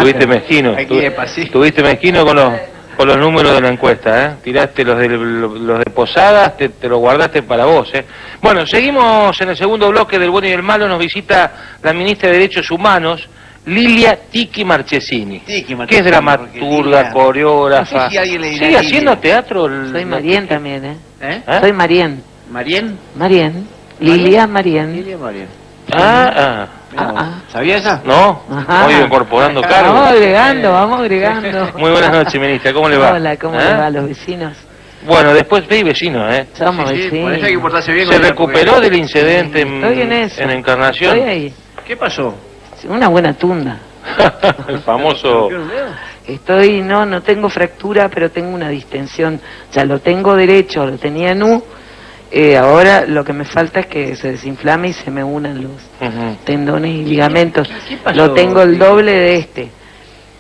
Tuviste mezquino. Tuviste mezquino con los números de la encuesta, ¿eh? Tiraste los de Posadas, te lo guardaste para vos, ¿eh? Bueno, seguimos en el segundo bloque del Bueno y el Malo. Nos visita la ministra de Derechos Humanos, Lilia Tiki Marchesini, que es dramaturga, coreógrafa. No sé si alguien le dirá ¿Sigue haciendo teatro? Soy Marien también, ¿eh? Soy Marien. ¿Marien? Marien. Lilia Marien. Lilia Marien. ¿Sabía esa? No, voy incorporando cargos. Vamos agregando. Muy buenas noches, ministra, ¿cómo le va? Hola, ¿cómo le va a los vecinos? Bueno, después ve vecinos, ¿eh? Somos vecinos. Por eso hay que portarse bien. ¿Se recuperó del incidente en Encarnación? Estoy ahí. ¿Qué pasó? Una buena tunda. El famoso... Estoy, no tengo fractura, pero tengo una distensión. Ya lo tengo derecho, lo tenía nu. Ahora lo que me falta es que se desinflame y se me unan los tendones y ligamentos. ¿Qué pasó? Lo tengo el doble de este.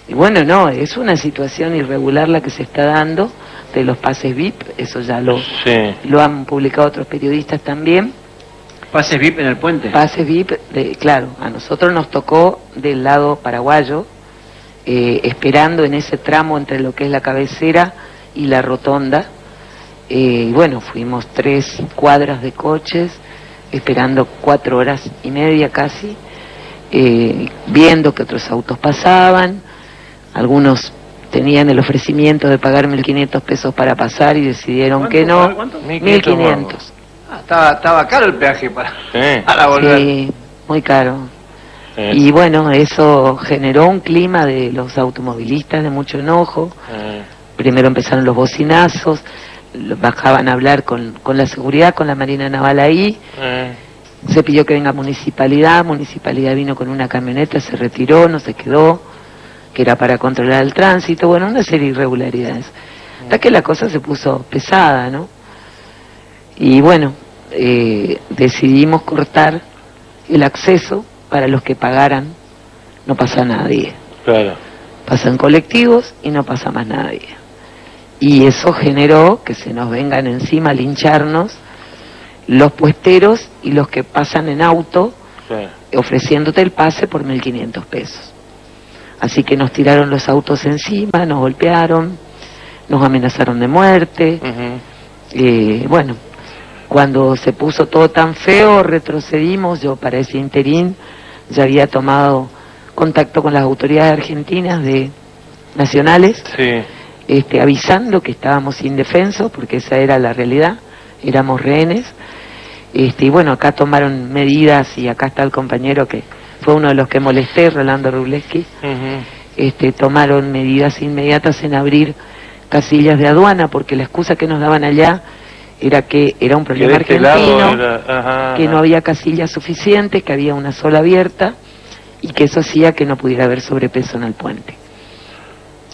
Y bueno, no, es una situación irregular la que se está dando de los pases VIP, eso ya lo han publicado otros periodistas también. ¿Pases VIP en el puente? Pases VIP, claro, a nosotros nos tocó del lado paraguayo, esperando en ese tramo entre lo que es la cabecera y la rotonda. Y bueno, fuimos 3 cuadras de coches, esperando 4 horas y media casi, viendo que otros autos pasaban. Algunos tenían el ofrecimiento de pagar 1.500 pesos para pasar y decidieron que no. ¿Cuánto? 1.500. Estaba caro el peaje para volver. Sí, muy caro. Y bueno, eso generó un clima de los automovilistas de mucho enojo. Primero empezaron los bocinazos, bajaban a hablar con la seguridad, con la Marina Naval ahí. Se pidió que venga municipalidad vino con una camioneta, se retiró, no se quedó, que era para controlar el tránsito, bueno, una serie de irregularidades. Hasta que la cosa se puso pesada, ¿no? Y bueno, decidimos cortar el acceso para los que pagaran, no pasa nadie. Claro. Pasan colectivos y no pasa más nadie. Y eso generó que se nos vengan encima a lincharnos los puesteros y los que pasan en auto, ofreciéndote el pase por 1.500 pesos. Así que nos tiraron los autos encima, nos golpearon, nos amenazaron de muerte. Bueno, cuando se puso todo tan feo, retrocedimos. Yo para ese interín ya había tomado contacto con las autoridades argentinas nacionales, avisando que estábamos indefensos, porque esa era la realidad, éramos rehenes. Y bueno, acá tomaron medidas, y acá está el compañero que fue uno de los que molesté, Rolando Rubleski. Tomaron medidas inmediatas en abrir casillas de aduana, porque la excusa que nos daban allá era que era un problema argentino, que no había casillas suficientes, que había una sola abierta, y que eso hacía que no pudiera haber sobrepeso en el puente.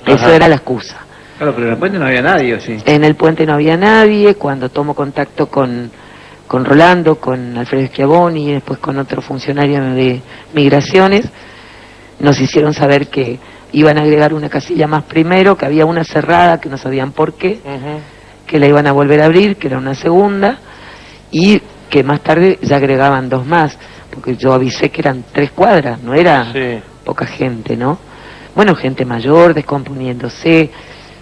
Eso era la excusa. Claro, pero en el puente no había nadie, ¿o sí? En el puente no había nadie. Cuando tomo contacto con Rolando, con Alfredo Schiavoni y después con otro funcionario de Migraciones, nos hicieron saber que iban a agregar una casilla más primero, que había una cerrada, que no sabían por qué, que la iban a volver a abrir, que era una segunda, y que más tarde ya agregaban 2 más, porque yo avisé que eran 3 cuadras, no era poca gente, ¿no? Bueno, gente mayor descomponiéndose,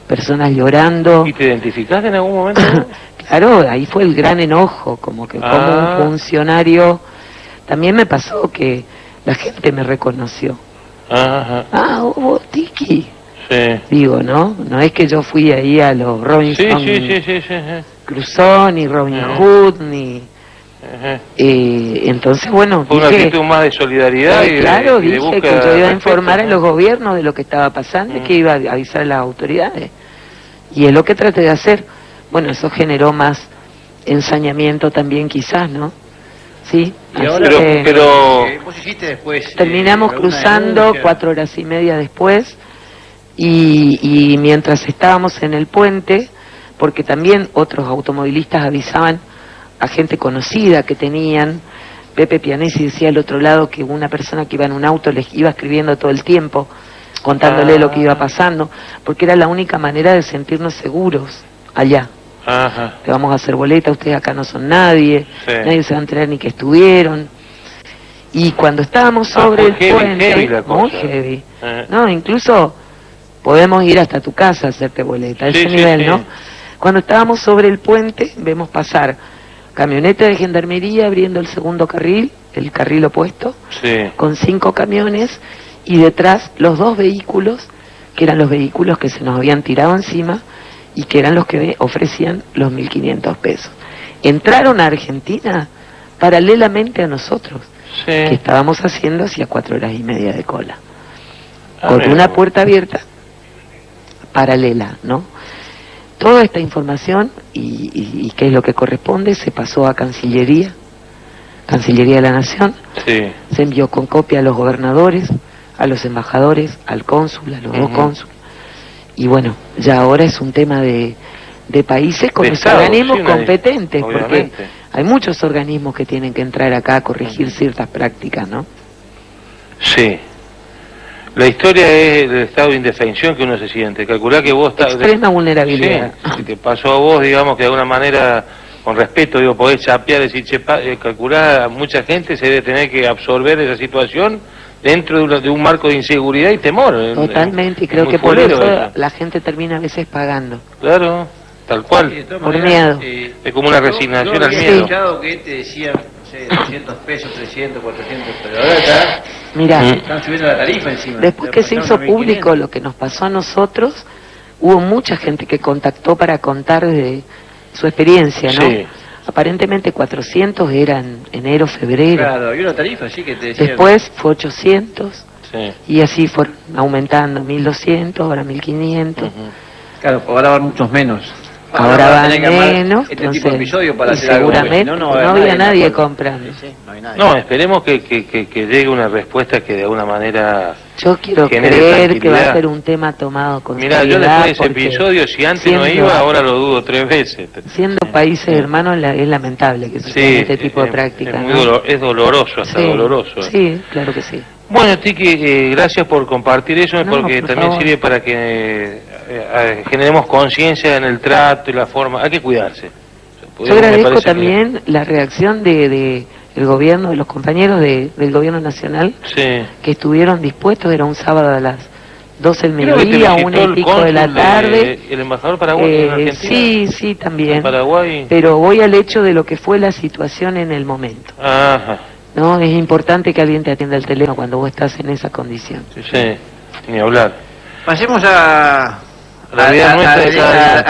personas llorando. ¿Y te identificaste en algún momento? Claro, ahí fue el gran enojo, como que como un funcionario. También me pasó que la gente me reconoció. Hubo Tiki. Digo, ¿no? No es que yo fui ahí a los Robinson Crusoe, ni Robin Hood, ni... entonces, bueno, fue una actitud más de solidaridad claro, dije que yo iba a informar a los gobiernos de lo que estaba pasando y que iba a avisar a las autoridades. Y es lo que traté de hacer. Bueno, eso generó más ensañamiento también, quizás, ¿no? Sí. Y ahora, pero vos hiciste después. Terminamos cruzando 4 horas y media después, y mientras estábamos en el puente, porque también otros automovilistas avisaban a gente conocida que tenían. Pepe Pianesi decía al otro lado que una persona que iba en un auto les iba escribiendo todo el tiempo, contándole lo que iba pasando, porque era la única manera de sentirnos seguros allá. Le vamos a hacer boleta, ustedes acá no son nadie, nadie se va a enterar ni que estuvieron. Y cuando estábamos sobre el puente, heavy la cosa. muy heavy, no, incluso podemos ir hasta tu casa a hacerte boleta, a ese nivel, ¿no? Cuando estábamos sobre el puente, vemos pasar camioneta de gendarmería abriendo el segundo carril, el carril opuesto, con 5 camiones, y detrás los 2 vehículos, que eran los vehículos que se nos habían tirado encima, y que eran los que ofrecían los 1.500 pesos. Entraron a Argentina paralelamente a nosotros, que estábamos haciendo hacía 4 horas y media de cola, con una puerta abierta paralela, ¿no? Toda esta información y qué es lo que corresponde se pasó a Cancillería de la Nación, se envió con copia a los gobernadores, a los embajadores, al cónsul, a los 2 cónsules, y bueno, ya ahora es un tema de países con los organismos competentes, porque hay muchos organismos que tienen que entrar acá a corregir ciertas prácticas, ¿no? Sí. La historia es el estado de indefensión que uno se siente. Calculá que vos estás... Extrema vulnerabilidad. Sí, si te pasó a vos, digamos, que de alguna manera, con respeto, digo, podés chapear, decir, calculá, mucha gente se debe tener que absorber esa situación dentro de un marco de inseguridad y temor. Totalmente, y creo que por eso la gente termina a veces pagando. Claro, tal cual. Por miedo. Es como una resignación al miedo. Yo había escuchado que te decían, no sé, 200 pesos, 300, 400, pero ahora está... Mirá, están subiendo la tarifa encima. Después que se hizo público lo que nos pasó a nosotros, hubo mucha gente que contactó para contar de su experiencia, ¿no? Sí. Aparentemente 400 eran enero, febrero. Claro, había una tarifa, sí, que te decían. Después fue 800, y así fueron aumentando, 1200, ahora 1500. Claro, ahora van muchos menos. Ahora van menos, este tipo de episodio para hacer seguramente algo, no había nadie comprando. No, esperemos que llegue una respuesta que de alguna manera... Yo quiero creer que va a ser un tema tomado con Mirá, yo después de ese episodio, si antes no iba, ahora lo dudo 3 veces. Siendo países hermanos, es lamentable que suceda este tipo de prácticas. Es doloroso, hasta doloroso. Sí, claro que sí. Bueno, Tiki, gracias por compartir eso, porque también sirve para que generemos conciencia en el trato y la forma. Hay que cuidarse. Yo agradezco también la reacción de el gobierno, de los compañeros del gobierno nacional, que estuvieron dispuestos. Era un sábado a las 12 del mediodía, 1:00 de la tarde. ¿El embajador paraguayo en Argentina? Sí, también. Paraguay. Pero voy al hecho de lo que fue la situación en el momento. Ajá. No, es importante que alguien te atienda el teléfono cuando vos estás en esa condición. Sí, ni hablar. Pasemos a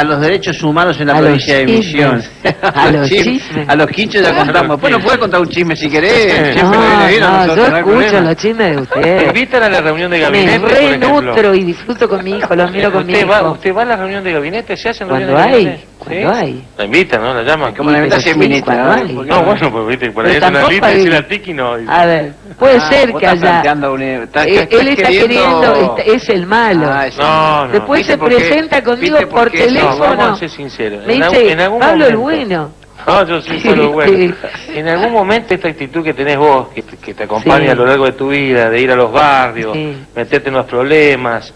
los derechos humanos en la provincia de Misiones. A los chismes. A los chismes ya contamos. Bueno, puedes contar un chisme si querés. No, yo escucho los chismes de ustedes. ¿Te invitan a la reunión de gabinete? Me renutro y disfruto con mi hijo, los miro con mi hijo. ¿Usted va a la reunión de gabinete? ¿Se hacen reuniones de gabinete? Cuando hay. La invitan, ¿no? La llaman. ¿Cómo la invitan si es ministra? No, bueno, pues viste, por ahí es una lista y si la Tiki no. A ver, puede ser que haya... Él está queriendo, es el malo. No. Después se presenta conmigo por teléfono. Vamos a ser sinceros. Me dice, Pablo el bueno. No, yo soy solo bueno. En algún momento esta actitud que tenés vos, que te acompaña a lo largo de tu vida, de ir a los barrios, meterte en los problemas,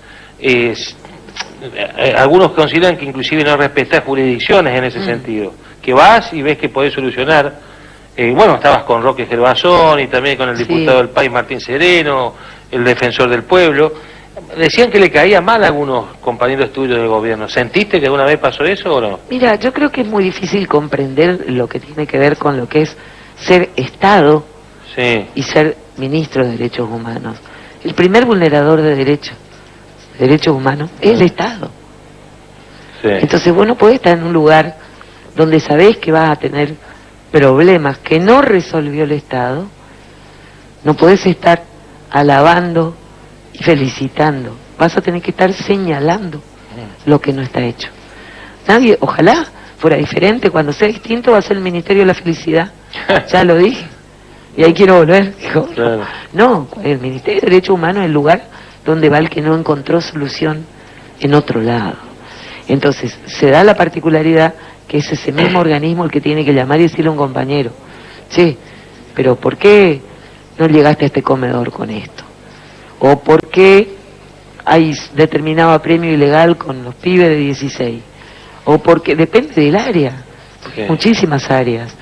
algunos consideran que inclusive no respetás jurisdicciones en ese sentido, que vas y ves que podés solucionar. Bueno, estabas con Roque Gervasón y también con el diputado del país Martín Sereno, el defensor del pueblo. Decían que le caía mal a algunos compañeros tuyos del gobierno. ¿Sentiste que alguna vez pasó eso o no? Mira, yo creo que es muy difícil comprender lo que tiene que ver con lo que es ser Estado y ser ministro de Derechos Humanos. El primer vulnerador de derechos humanos es el Estado. Entonces vos no podés estar en un lugar donde sabés que vas a tener problemas que no resolvió el Estado. No podés estar alabando y felicitando, vas a tener que estar señalando lo que no está hecho. Nadie, ojalá fuera diferente, cuando sea distinto va a ser el Ministerio de la Felicidad, ya lo dije, y ahí quiero volver, dijo. No, el Ministerio de Derechos Humanos es el lugar donde va el que no encontró solución en otro lado. Entonces, se da la particularidad que es ese mismo organismo el que tiene que llamar y decirle a un compañero, che, pero ¿por qué no llegaste a este comedor con esto? ¿O por qué hay determinado premio ilegal con los pibes de 16? O porque depende del área, muchísimas áreas,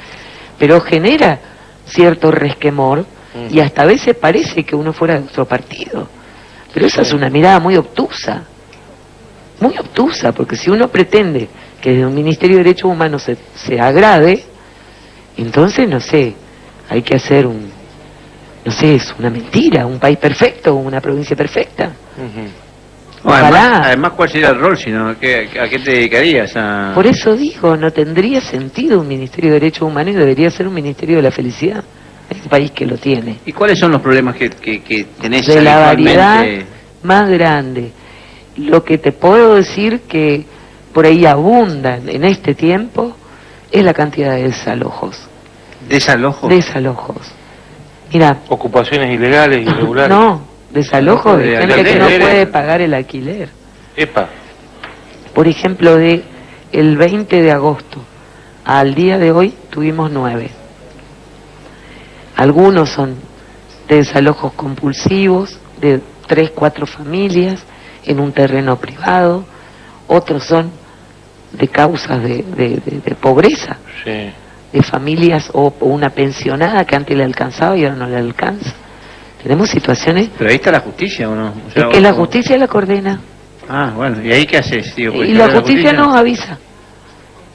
pero genera cierto resquemor Y hasta a veces parece que uno fuera de otro partido. Pero esa es una mirada muy obtusa, porque si uno pretende que desde un Ministerio de Derechos Humanos se agrade, entonces, no sé, hay que hacer no sé, es una mentira, un país perfecto, una provincia perfecta. Además, ¿cuál sería el rol? Sino, ¿a qué te dedicarías? Por eso digo, no tendría sentido un Ministerio de Derechos Humanos y debería ser un Ministerio de la Felicidad. Hay un país que lo tiene. ¿Y cuáles son los problemas que tenés de la variedad habitualmente? Más grande? Lo que te puedo decir que por ahí abundan en este tiempo es la cantidad de desalojos. ¿Desalojos? Desalojos. Mira. Ocupaciones ilegales, irregulares. No, desalojos de gente que no puede pagar el alquiler. Epa. Por ejemplo, el 20 de agosto al día de hoy tuvimos 9. Algunos son de desalojos compulsivos, de 3, 4 familias en un terreno privado, otros son de causas de pobreza, sí, de familias o una pensionada que antes le alcanzaba y ahora no le alcanza. Tenemos situaciones... Pero ahí está la justicia, ¿o no? O sea, es que la justicia la coordena. Ah, bueno, ¿y ahí qué haces? Digo, y la justicia nos avisa.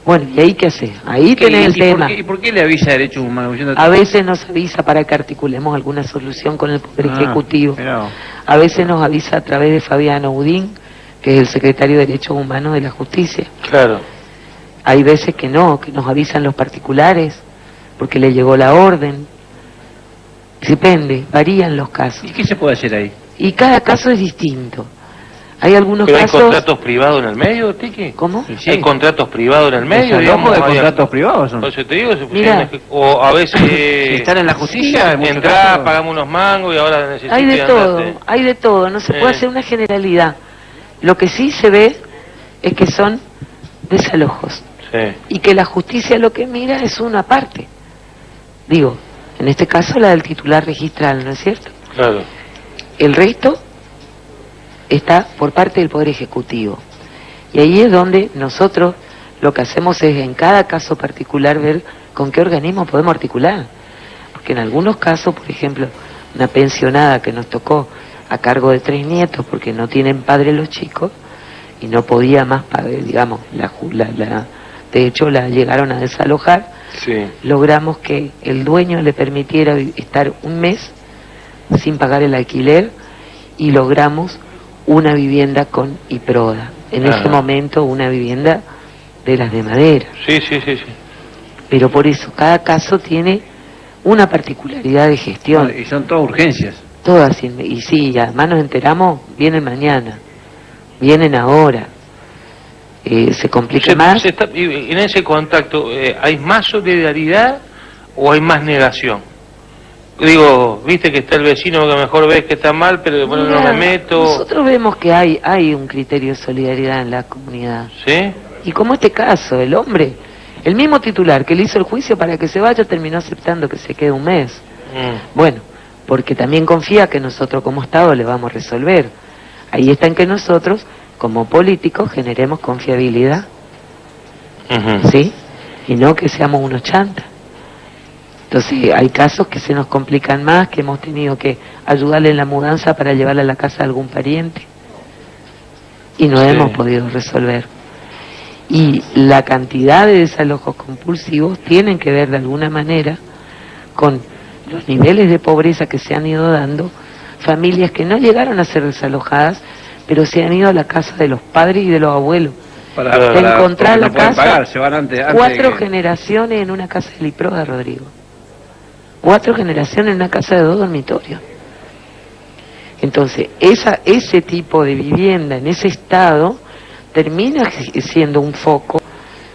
Bueno, ¿y ahí qué hace? Ahí tenés el tema. ¿Y por qué le avisa a Derechos Humanos? A veces nos avisa para que articulemos alguna solución con el Poder Ejecutivo. Pero... A veces nos avisa a través de Fabiano Udín, que es el secretario de Derechos Humanos de la Justicia. Claro. Hay veces que no, que nos avisan los particulares, porque le llegó la orden. Depende, varían los casos. ¿Y qué se puede hacer ahí? Y cada caso es distinto. Hay algunos ¿Pero casos... hay contratos privados en el medio, Tiki? ¿Cómo? Sí. ¿Hay contratos privados en el medio? ¿Digamos de contratos privados? Por eso te digo, Mira, o a veces... si están en la justicia... Entrá, pagamos unos mangos y ahora necesitas... Hay de todo, no se puede hacer una generalidad. Lo que sí se ve es que son desalojos. Sí. Y que la justicia lo que mira es una parte. Digo, en este caso la del titular registral, ¿no es cierto? Claro. El resto está por parte del Poder Ejecutivo. Y ahí es donde nosotros lo que hacemos es en cada caso particular ver con qué organismo podemos articular. Porque en algunos casos, por ejemplo, una pensionada que nos tocó a cargo de 3 nietos porque no tienen padre los chicos y no podía más pagar, digamos, de hecho la llegaron a desalojar, sí, logramos que el dueño le permitiera estar un mes sin pagar el alquiler y logramos una vivienda con IPRODA. En ese momento una vivienda de las de madera. Sí. Pero por eso cada caso tiene una particularidad de gestión. Y son todas urgencias. Todas, y sí, además nos enteramos, vienen mañana, vienen ahora. Se complica más. En ese contacto, ¿hay más solidaridad o hay más negación? Digo, viste que está el vecino que mejor ves que está mal, pero bueno, no me meto. Nosotros vemos que hay un criterio de solidaridad en la comunidad. ¿Sí? Y como este caso, el hombre, el mismo titular que le hizo el juicio para que se vaya, terminó aceptando que se quede un mes. Bueno, porque también confía que nosotros como Estado le vamos a resolver. Ahí está en que nosotros, como políticos, generemos confiabilidad. ¿Sí? Y no que seamos unos chantas. Entonces hay casos que se nos complican más, que hemos tenido que ayudarle en la mudanza para llevarle a la casa de algún pariente y no hemos podido resolver. Y la cantidad de desalojos compulsivos tienen que ver de alguna manera con los niveles de pobreza que se han ido dando, familias que no llegaron a ser desalojadas, pero se han ido a la casa de los padres y de los abuelos. Para encontrar la casa, pagar, se van antes 4 generaciones en una casa de Liproda, Rodrigo. 4 generaciones en una casa de 2 dormitorios. Entonces, ese tipo de vivienda en ese estado termina siendo un foco,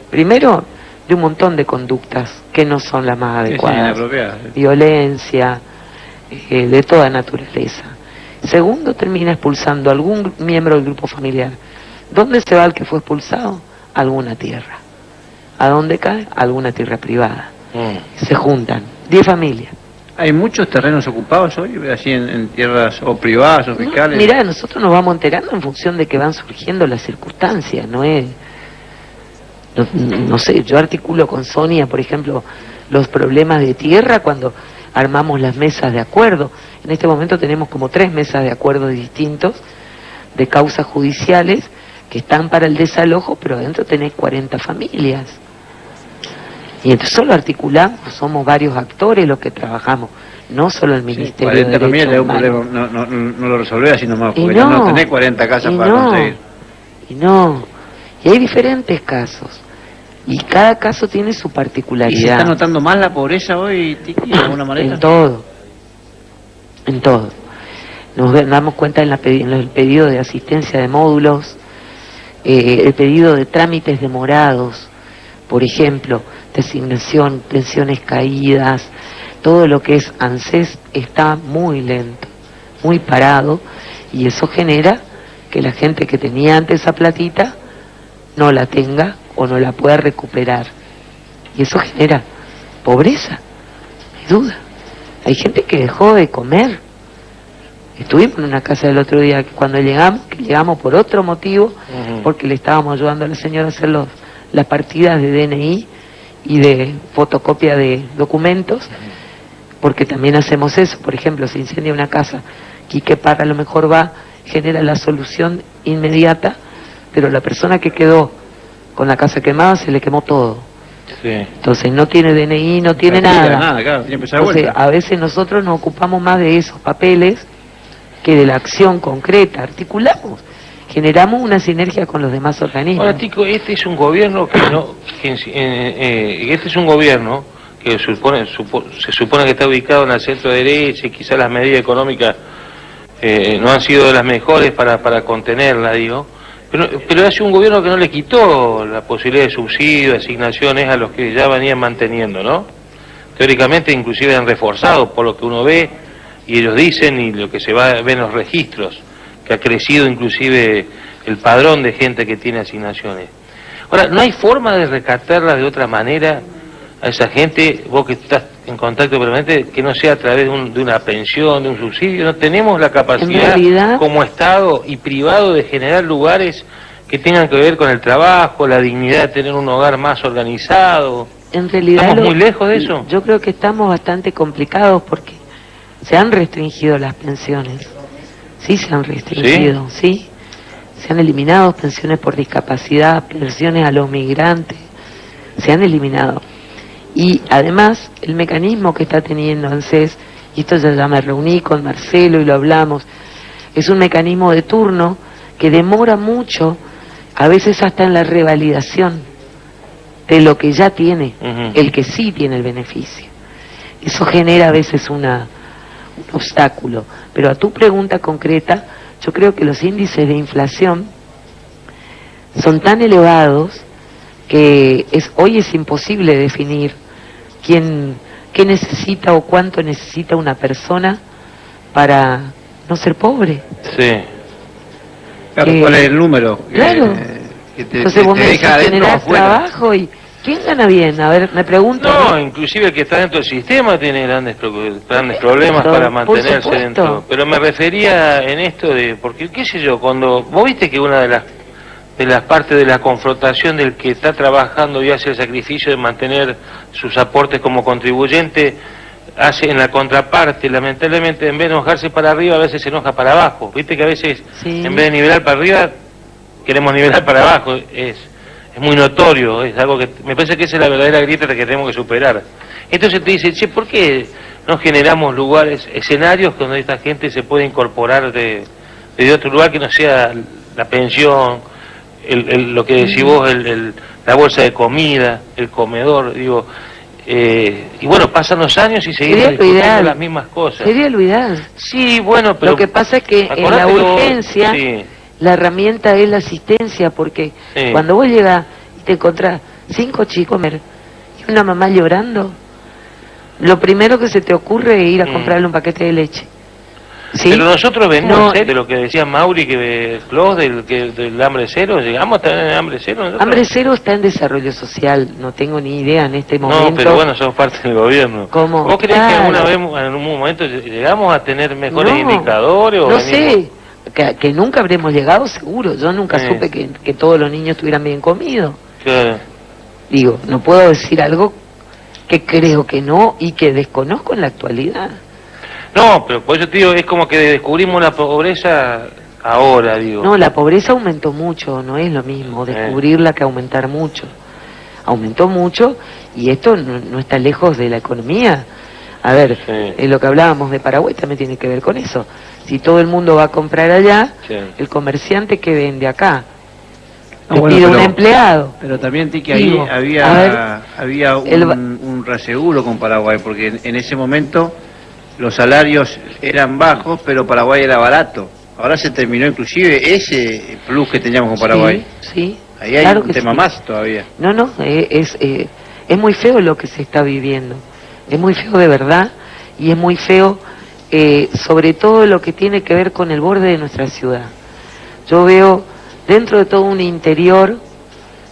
primero, de un montón de conductas que no son las más adecuadas. Violencia, de toda naturaleza. Segundo, termina expulsando a algún miembro del grupo familiar. ¿Dónde se va el que fue expulsado? A alguna tierra. ¿A dónde cae? A alguna tierra privada. Se juntan 10 familias. ¿Hay muchos terrenos ocupados hoy, así en tierras o privadas o fiscales? Mirá, nosotros nos vamos enterando en función de que van surgiendo las circunstancias, no es... No sé, yo articulo con Sonia, por ejemplo, los problemas de tierra cuando armamos las mesas de acuerdo. En este momento tenemos como 3 mesas de acuerdo distintos de causas judiciales que están para el desalojo, pero adentro tenés 40 familias. Y entonces solo articulamos, somos varios actores los que trabajamos, no solo el Ministerio de Derechos familias es un Humanos. problema, no lo resolvés así nomás, porque ya no tenés 40 casas para conseguir. Y hay diferentes casos, y cada caso tiene su particularidad. ¿Y se está notando más la pobreza hoy, Tiki, de alguna manera? En todo. Nos damos cuenta en el pedido de asistencia de módulos, el pedido de trámites demorados, por ejemplo, designación, pensiones caídas, todo lo que es ANSES está muy lento, muy parado, y eso genera que la gente que tenía antes esa platita no la tenga o no la pueda recuperar. Y eso genera pobreza, no hay duda. Hay gente que dejó de comer. Estuvimos en una casa el otro día, cuando llegamos por otro motivo, porque le estábamos ayudando a la señora a hacer las partidas de DNI y de fotocopia de documentos, porque también hacemos eso. Por ejemplo, se incendia una casa, Quique Parra a lo mejor genera la solución inmediata, pero la persona que quedó con la casa quemada se le quemó todo. Sí. Entonces no tiene DNI, no tiene nada. Claro, tiene que empezar Entonces a veces nosotros nos ocupamos más de esos papeles que de la acción concreta. Articulamos, generamos una sinergia con los demás organismos. Ahora, Tico, este es un gobierno este es un gobierno que se supone que está ubicado en el centro derecha, y quizás las medidas económicas no han sido de las mejores para contenerla, digo. Pero ha sido un gobierno que no le quitó la posibilidad de subsidio, de asignaciones a los que ya venían manteniendo, ¿no? Teóricamente inclusive han reforzado, por lo que uno ve, y ellos dicen, y lo que se ve en los registros, que ha crecido inclusive el padrón de gente que tiene asignaciones. Ahora, ¿no hay forma de rescatarla de otra manera a esa gente, vos que estás en contacto permanente, que no sea a través de una pensión, de un subsidio? ¿No tenemos la capacidad como Estado y privado de generar lugares que tengan que ver con el trabajo, la dignidad de tener un hogar más organizado? En realidad, ¿estamos muy lejos de eso? Yo creo que estamos bastante complicados porque se han restringido las pensiones. Sí, se han restringido, ¿sí? Se han eliminado pensiones por discapacidad, pensiones a los migrantes, se han eliminado. Y además, el mecanismo que está teniendo ANSES, y esto ya me reuní con Marcelo y lo hablamos, es un mecanismo de turno que demora mucho, a veces hasta en la revalidación de lo que ya tiene, el que sí tiene el beneficio. Eso genera a veces un obstáculo. Pero a tu pregunta concreta, yo creo que los índices de inflación son tan elevados que hoy es imposible definir qué necesita o cuánto necesita una persona para no ser pobre. Sí. Claro, ¿cuál es el número? Claro. Entonces vos me decís, generás trabajo y... ¿Quién gana bien? A ver, me pregunto. No, inclusive el que está dentro del sistema tiene grandes problemas para mantenerse dentro. Pero me refería en esto porque qué sé yo, cuando vos viste que una de las partes de la confrontación del que está trabajando y hace el sacrificio de mantener sus aportes como contribuyente, hace en la contraparte, lamentablemente, en vez de enojarse para arriba, a veces se enoja para abajo. Viste que a veces, en vez de nivelar para arriba, queremos nivelar para abajo. Es muy notorio, es algo que me parece que esa es la verdadera grieta que tenemos que superar. Entonces te dice, che, ¿por qué no generamos lugares, escenarios donde esta gente se puede incorporar de otro lugar que no sea la pensión, lo que decís vos, la bolsa de comida, el comedor, digo, y bueno, pasan los años y seguimos discutiendo las mismas cosas. Sería lo ideal. Sí, bueno, pero... Lo que pasa es que en la urgencia... Sí. La herramienta es la asistencia, porque cuando vos llegas y te encontrás 5 chicos y una mamá llorando, lo primero que se te ocurre es ir a comprarle un paquete de leche. ¿Sí? Pero nosotros venimos de lo que decía Mauri, que del hambre cero, llegamos a tener hambre cero. ¿Nosotros? Hambre cero está en desarrollo social, no tengo ni idea en este momento. No, pero bueno, somos parte del gobierno. ¿Cómo? ¿Vos creés que alguna vez, en un momento, llegamos a tener mejores indicadores? No sé. Que nunca habremos llegado, seguro. Yo nunca supe que todos los niños estuvieran bien comidos. Claro. Digo, no puedo decir algo que creo que no y que desconozco en la actualidad. No, pero por eso te digo, es como que descubrimos la pobreza ahora, digo. No, la pobreza aumentó mucho, no es lo mismo descubrirla que aumentar mucho. Aumentó mucho y esto no está lejos de la economía. A ver, lo que hablábamos de Paraguay también tiene que ver con eso. Si todo el mundo va a comprar allá, el comerciante que vende acá pide un empleado. Pero también, Tiki, ahí había un reaseguro con Paraguay, porque en ese momento los salarios eran bajos, pero Paraguay era barato. Ahora se terminó inclusive ese plus que teníamos con Paraguay. Sí, ahí hay un tema más todavía. No, es muy feo lo que se está viviendo. Es muy feo de verdad, y es muy feo sobre todo lo que tiene que ver con el borde de nuestra ciudad. Yo veo dentro de todo un interior,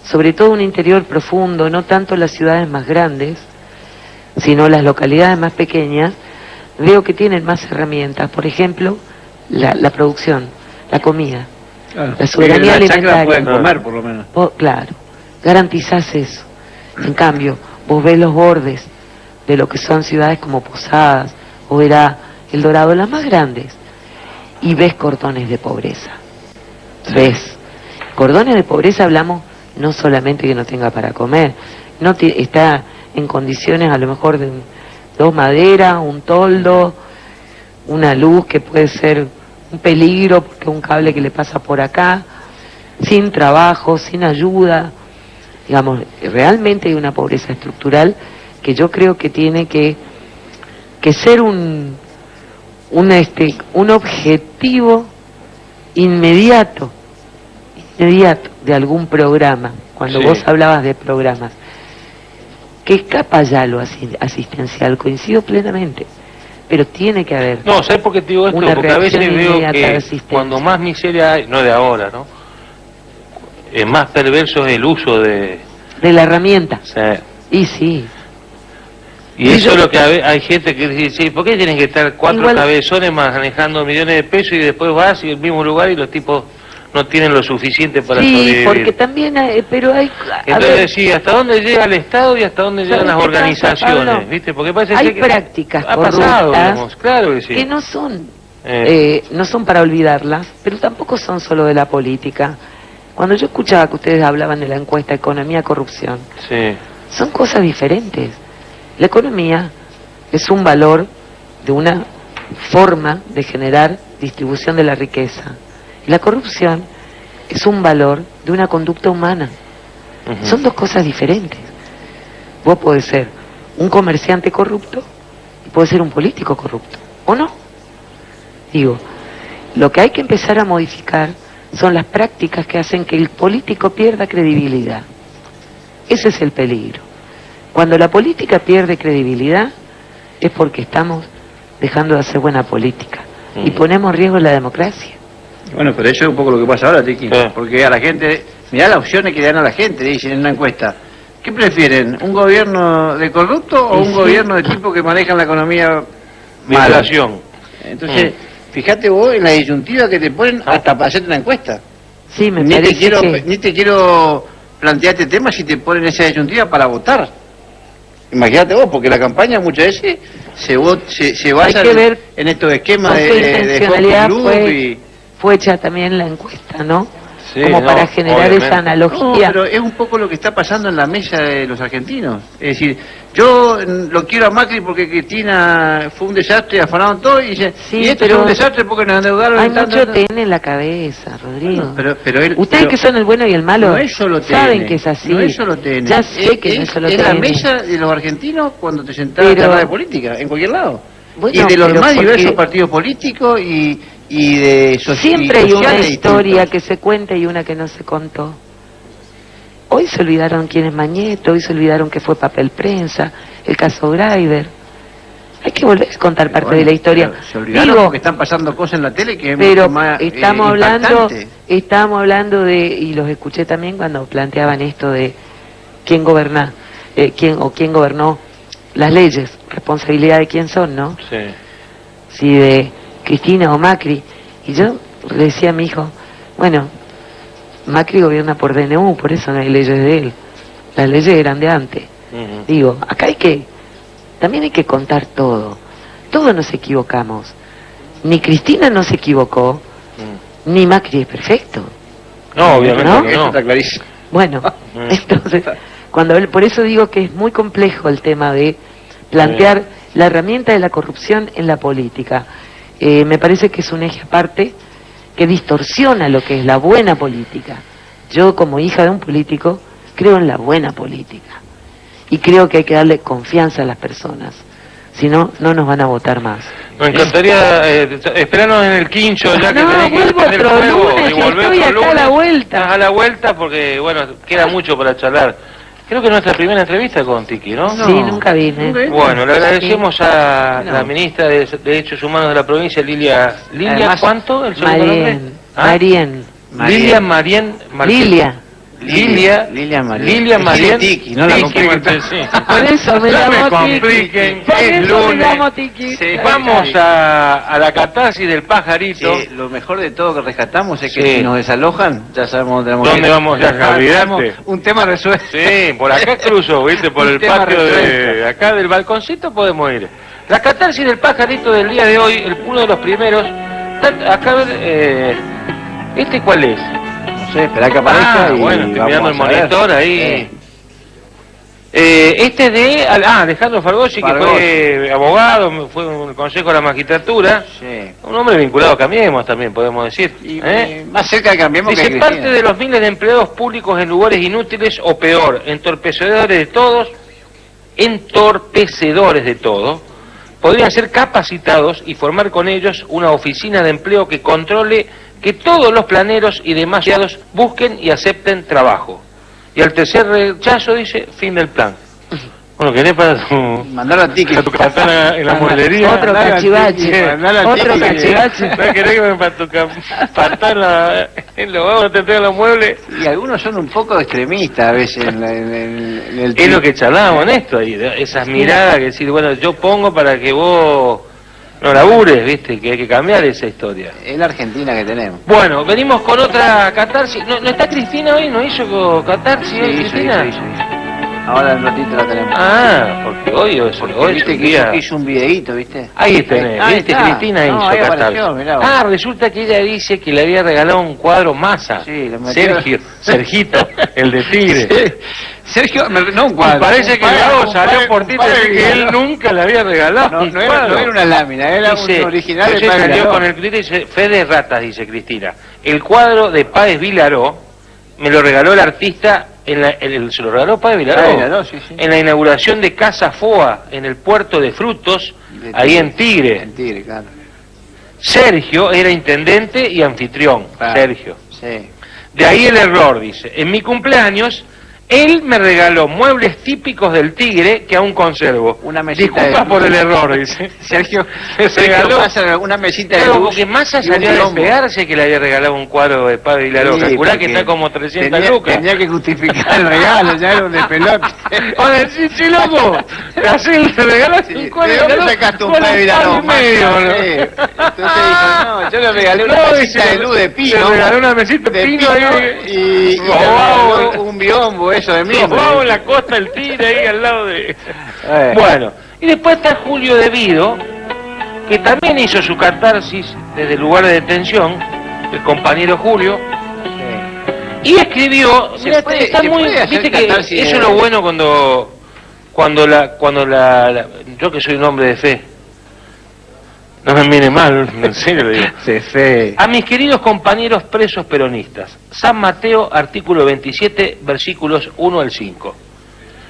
sobre todo un interior profundo, no tanto las ciudades más grandes, sino las localidades más pequeñas, veo que tienen más herramientas. Por ejemplo, la producción, la comida, la soberanía alimentaria. Pueden comer, por lo menos. Claro, garantizás eso. En cambio, vos ves los bordes de lo que son ciudades como Posadas, o era El Dorado, las más grandes, y ves cordones de pobreza. Ves cordones de pobreza, hablamos no solamente que no tenga para comer, está en condiciones a lo mejor de dos maderas, un toldo, una luz que puede ser un peligro porque un cable que le pasa por acá, sin trabajo, sin ayuda. Digamos, realmente hay una pobreza estructural que yo creo que tiene que ser un objetivo inmediato de algún programa. Cuando vos hablabas de programas, que escapa ya lo asistencial, coincido plenamente, pero tiene que haber. No, ¿sabes por qué te digo esto? Porque a veces veo que cuando más miseria hay, no de ahora, ¿no? Más perverso es el uso de la herramienta. Sí. Y sí. Y eso es lo que hay gente que dice, sí, ¿por qué tienen que estar cuatro cabezones manejando millones de pesos y después vas y el mismo lugar y los tipos no tienen lo suficiente para sobrevivir? Sí, porque también pero hay... Entonces sí, ¿hasta dónde llega el Estado y hasta dónde llegan las organizaciones? Pablo, ¿viste? Porque parece hay que prácticas ha pasado, digamos, claro que sí. Que no son para olvidarlas, pero tampoco son solo de la política. Cuando yo escuchaba que ustedes hablaban de la encuesta Economía, Corrupción, son cosas diferentes. La economía es un valor de una forma de generar distribución de la riqueza. Y la corrupción es un valor de una conducta humana. Son dos cosas diferentes. Vos podés ser un comerciante corrupto y podés ser un político corrupto, ¿o no? Digo, lo que hay que empezar a modificar son las prácticas que hacen que el político pierda credibilidad. Ese es el peligro. Cuando la política pierde credibilidad es porque estamos dejando de hacer buena política y ponemos en riesgo la democracia. Bueno, pero eso es un poco lo que pasa ahora, Tiki, porque a la gente, mirá las opciones que le dan a la gente, dicen en una encuesta. ¿Qué prefieren? ¿Un gobierno de corrupto o un gobierno de tipo que maneja la economía mala? Entonces, fíjate vos en la disyuntiva que te ponen hasta para hacerte una encuesta. Sí, me parece ni te quiero plantear este tema si te ponen esa disyuntiva para votar. Imagínate vos, porque la campaña muchas veces se basa en estos esquemas de focus group fue hecha también la encuesta, ¿no? Sí, como para generar esa analogía. No, pero es un poco lo que está pasando en la mesa de los argentinos. Es decir, yo lo quiero a Macri porque Cristina fue un desastre, afanaron todo y dicen, y esto es un desastre porque nos endeudaron. Hay mucho TN en la cabeza, Rodrigo. Bueno, pero ustedes que son el bueno y el malo, no es solo saben que es así. No es solo TN. Ya sé que no es solo TN. Es la mesa de los argentinos cuando te sentás a hablar de política, en cualquier lado. Bueno, y de los más diversos partidos políticos y de siempre hay una historia que se cuenta y una que no se contó. Hoy se olvidaron quién es Mañeto, hoy se olvidaron que fue papel prensa, el caso Graider. Hay que volver a contar parte de la historia. Se olvidaron porque están pasando cosas en la tele que es mucho más estamos hablando de, y los escuché también cuando planteaban esto de quién gobernó las leyes, responsabilidad de quién son, ¿no? Sí. Si de Cristina o Macri. Y yo le decía a mi hijo, bueno, Macri gobierna por DNU, por eso no hay leyes de él. Las leyes eran de antes. Digo, acá también hay que contar todo. Todos nos equivocamos. Ni Cristina no se equivocó, ni Macri es perfecto. No, obviamente ¿no? no. Eso está clarísimo. Bueno, entonces, por eso digo que es muy complejo el tema de plantear la herramienta de la corrupción en la política. Me parece que es un eje aparte que distorsiona lo que es la buena política. Yo, como hija de un político, creo en la buena política. Y creo que hay que darle confianza a las personas. Si no, no nos van a votar más. Me encantaría esperarnos en el quincho, ya que tenés que vuelvo tener otro juego lunes, y volver estoy otro acá lunes. a la vuelta. A la vuelta porque, bueno, queda mucho para charlar. Creo que es nuestra primera entrevista con Tiki, ¿no? Sí, nunca vine. Bueno, le agradecemos a la ministra de Derechos Humanos de la provincia, Lilia... ¿Lilia Además, cuánto? ¿El segundo nombre? Lilia Tiki, no la compliquen. Por eso me llamo compliquen, Tiki. Por es eso me lunes. llamo Tiki. Sí, vamos a la catarsis del pajarito. Sí, lo mejor de todo que rescatamos es que Sí. si nos desalojan, ya sabemos ¿Dónde vamos a olvidarte? Un tema resuelto. Sí, por acá cruzo, ¿viste? Por Un el tema patio de resuelto. acá del balconcito podemos ir. La catarsis del pajarito del día de hoy, uno de los primeros. Acá a ver, ¿este cuál es? No sé, esperá que aparezca y bueno, estoy mirando el vamos a ver. monitor ahí. Este es de Alejandro Fargosi, que fue abogado, fue en el Consejo de la Magistratura. Sí. Un hombre vinculado a Cambiemos también, podemos decir. Y, más cerca de Cambiemos que Dice, Cristina. parte de los miles de empleados públicos en lugares inútiles o peor, entorpecedores de todo, podrían ser capacitados y formar con ellos una oficina de empleo que controle que todos los planeros y demás empleados busquen y acepten trabajo. Y al tercer rechazo dice, fin del plan. Bueno, ¿querés para tu... Mandar a Tiki. a tu katana en la mueblería? Otro cachivache. Otro cachivache. ¿No querés que me para tu katana en los vagos te traigan los muebles? Y algunos son un poco extremistas a veces en el Es lo que charlábamos en esto, ahí, esas miradas que decir, bueno, yo pongo para que vos no labures, viste, que hay que cambiar esa historia. Es la Argentina que tenemos. Bueno, venimos con otra catarsis. ¿No está Cristina hoy? ¿No hizo catarsis hoy, Cristina? Hizo. Ahora en un ratito la tenemos. Ah, porque hoy es viste un que día... hizo un videíto, ¿viste? Ahí tenés, Ahí viste, está. Cristina No, hizo ahí catarsis. apareció, mirá vos. Resulta que ella dice que le había regalado un cuadro Massa. Sí, le metió... Sergito, el de Tigre. Sí. Sergio, no un cuadro. Parece que Gabo salió por ti y decir que él nunca le había regalado No era una lámina, era dice, un original de se Páez salió Vilaró. con el Cristina y dice, fe de ratas, dice Cristina. El cuadro de Páez Vilaró me lo regaló el artista, se lo regaló Páez Vilaró, Sí. en la inauguración de Casa Foa, en el puerto de Frutos, ahí en Tigre. En Tigre, claro. Sergio era intendente y anfitrión, Sergio. Sí. De ahí el error, dice. En mi cumpleaños, él me regaló muebles típicos del Tigre que aún conservo. Una mesita Disculpa de... por el error, dice. Sergio regaló pasa una mesita de Claro, luz. porque Massa y un salió a biombo. despegarse que le había regalado un cuadro de Padre Vilaró. Sí, Calculá que porque está como 300 lucas. Tenía que justificar el regalo, ya era un despelote. Oye, sí, loco. Así le regalaste un cuadro. ¿De dónde sacaste un Padre Vilaró? Entonces Entonces dijo, no, yo le regalé una mesita de luz de pino. Le regaló una mesita de pino y le regaló un biombo, eso de mí. Vamos en la costa del Tigre, ahí al lado de... Bueno, y después está Julio De Vido, que también hizo su catarsis desde el lugar de detención, el compañero Julio, y escribió, mira, está muy, viste que eso es lo bueno cuando yo que soy un hombre de fe, no me mire mal, en serio le digo. A mis queridos compañeros presos peronistas, San Mateo, artículo 27, versículos 1 al 5.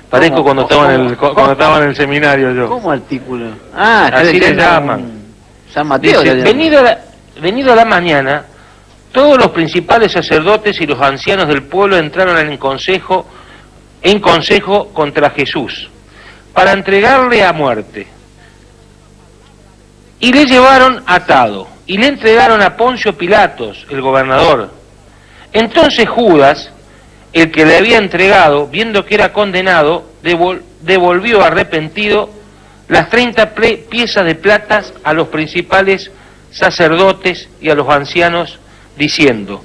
Parezco cuando estaba en el seminario yo. ¿Cómo artículo? Así le llaman. San Mateo. Dice, venido a la mañana, todos los principales sacerdotes y los ancianos del pueblo entraron en consejo contra Jesús, para entregarle a muerte. Y le llevaron atado, y le entregaron a Poncio Pilatos, el gobernador. Entonces Judas, el que le había entregado, viendo que era condenado, devolvió arrepentido las 30 piezas de plata a los principales sacerdotes y a los ancianos, diciendo,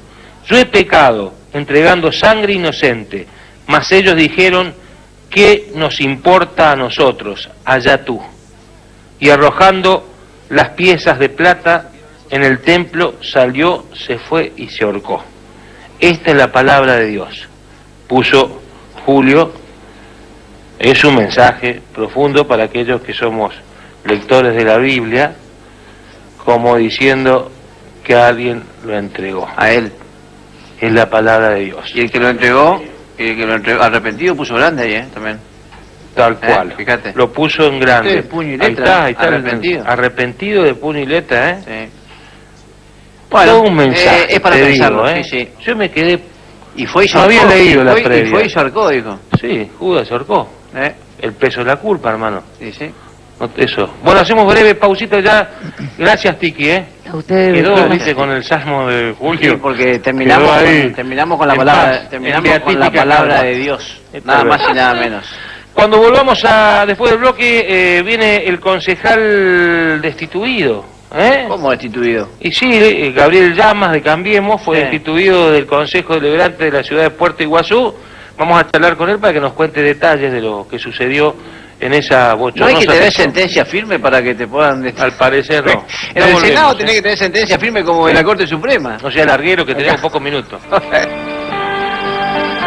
yo he pecado entregando sangre inocente. Mas ellos dijeron, ¿qué nos importa a nosotros? Allá tú. Y arrojando las piezas de plata en el templo, salió, se fue y se ahorcó. Esta es la palabra de Dios. Puso Julio, es un mensaje profundo para aquellos que somos lectores de la Biblia, como diciendo que alguien lo entregó. A él. Es la palabra de Dios. Y el que lo entregó, arrepentido puso grande ahí, también. Tal cual. Fíjate. Lo puso en grande. De puño y letra. Ahí está arrepentido. Arrepentido de puño y letra, ¿eh? Sí. Bueno, todo un mensaje. Es para pensarlo, digo, ¿eh? Sí, sí. Yo me quedé... Y fue y se no había leído la previa. Y fue y se ahorcó, dijo. Sí, Judas se ahorcó. El peso de la culpa, hermano. Sí, sí. Eso. Bueno, hacemos breve pausita ya. Gracias, Tiki, ¿eh? A ustedes. Quedó, viste, con el salmo de Julio. Sí, porque terminamos con la palabra de Dios. Nada más y nada menos. Cuando volvamos después del bloque, viene el concejal destituido. ¿Cómo destituido? Y sí, Gabriel Llamas de Cambiemos fue destituido del Consejo Deliberante de la ciudad de Puerto Iguazú. Vamos a charlar con él para que nos cuente detalles de lo que sucedió en esa bochornosa. ¿No hay que tener sentencia firme para que te puedan destituir? Al parecer no. En el Senado tenés que tener sentencia firme como en la Corte Suprema. No sea larguero, que tenemos pocos minutos.